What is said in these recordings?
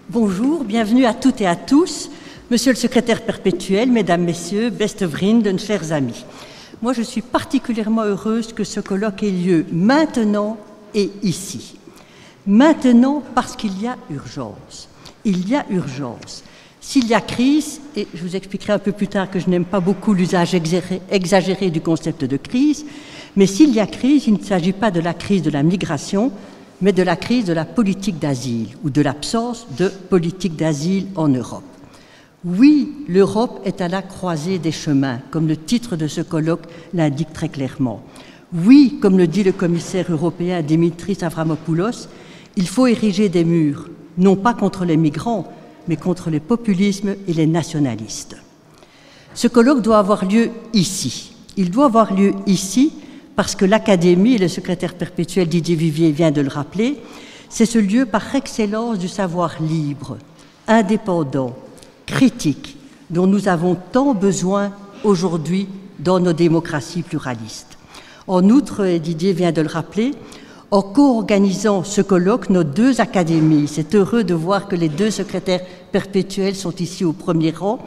Bonjour, bienvenue à toutes et à tous, Monsieur le secrétaire perpétuel, Mesdames, Messieurs, beste vrienden, chers amis. Moi, je suis particulièrement heureuse que ce colloque ait lieu maintenant et ici. Maintenant parce qu'il y a urgence. Il y a urgence. S'il y a crise, et je vous expliquerai un peu plus tard que je n'aime pas beaucoup l'usage exagéré du concept de crise, mais s'il y a crise, il ne s'agit pas de la crise de la migration, mais de la crise de la politique d'asile ou de l'absence de politique d'asile en Europe. Oui, l'Europe est à la croisée des chemins, comme le titre de ce colloque l'indique très clairement. Oui, comme le dit le commissaire européen Dimitris Avramopoulos, il faut ériger des murs, non pas contre les migrants, mais contre les populismes et les nationalistes. Ce colloque doit avoir lieu ici. Il doit avoir lieu ici parce que l'Académie, et le secrétaire perpétuel Didier Vivier vient de le rappeler, c'est ce lieu par excellence du savoir libre, indépendant, critique, dont nous avons tant besoin aujourd'hui dans nos démocraties pluralistes. En outre, et Didier vient de le rappeler, en co-organisant ce colloque, nos deux académies, c'est heureux de voir que les deux secrétaires perpétuels sont ici au premier rang,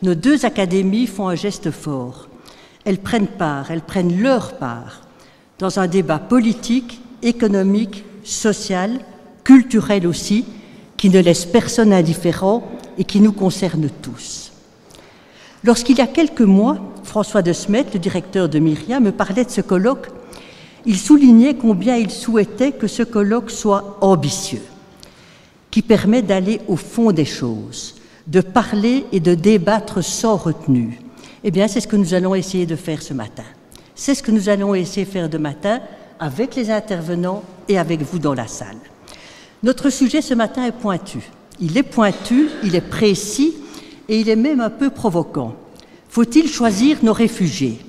nos deux académies font un geste fort. Elles prennent leur part dans un débat politique, économique, social, culturel aussi, qui ne laisse personne indifférent et qui nous concerne tous. Lorsqu'il y a quelques mois, François de Smet, le directeur de Myria, me parlait de ce colloque, il soulignait combien il souhaitait que ce colloque soit ambitieux, qui permet d'aller au fond des choses, de parler et de débattre sans retenue. Eh bien, c'est ce que nous allons essayer de faire ce matin. C'est ce que nous allons essayer de faire de matin avec les intervenants et avec vous dans la salle. Notre sujet ce matin est pointu. Il est précis et il est même un peu provoquant. Faut-il choisir nos réfugiés?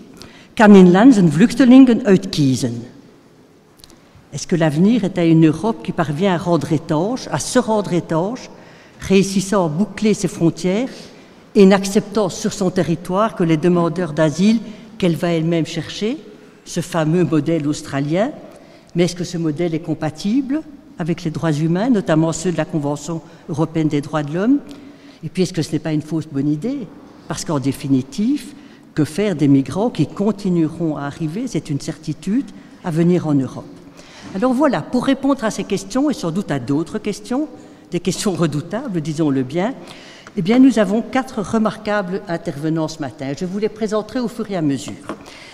Kan in land zijn vluchtelingen uitkiezen? Est-ce que l'avenir est à une Europe qui parvient à se rendre étanche, réussissant à boucler ses frontières et n'acceptant sur son territoire que les demandeurs d'asile qu'elle va elle-même chercher, ce fameux modèle australien? Mais est-ce que ce modèle est compatible avec les droits humains, notamment ceux de la Convention européenne des droits de l'homme? Et puis, est-ce que ce n'est pas une fausse bonne idée? Parce qu'en définitive, que faire des migrants qui continueront à arriver, c'est une certitude, à venir en Europe? Alors voilà, pour répondre à ces questions, et sans doute à d'autres questions, des questions redoutables, disons-le bien, eh bien, nous avons 4 remarquables intervenants ce matin. Je vous les présenterai au fur et à mesure.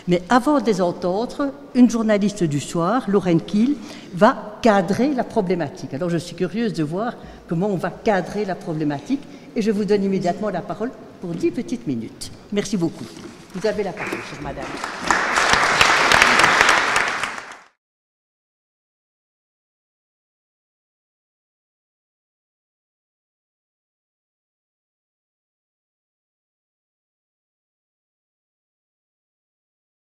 Mais avant de les entendre, une journaliste du soir, Lorraine Kiel, va cadrer la problématique. Alors, je suis curieuse de voir comment on va cadrer la problématique et je vous donne immédiatement la parole pour 10 petites minutes. Merci beaucoup. Vous avez la parole, chère madame.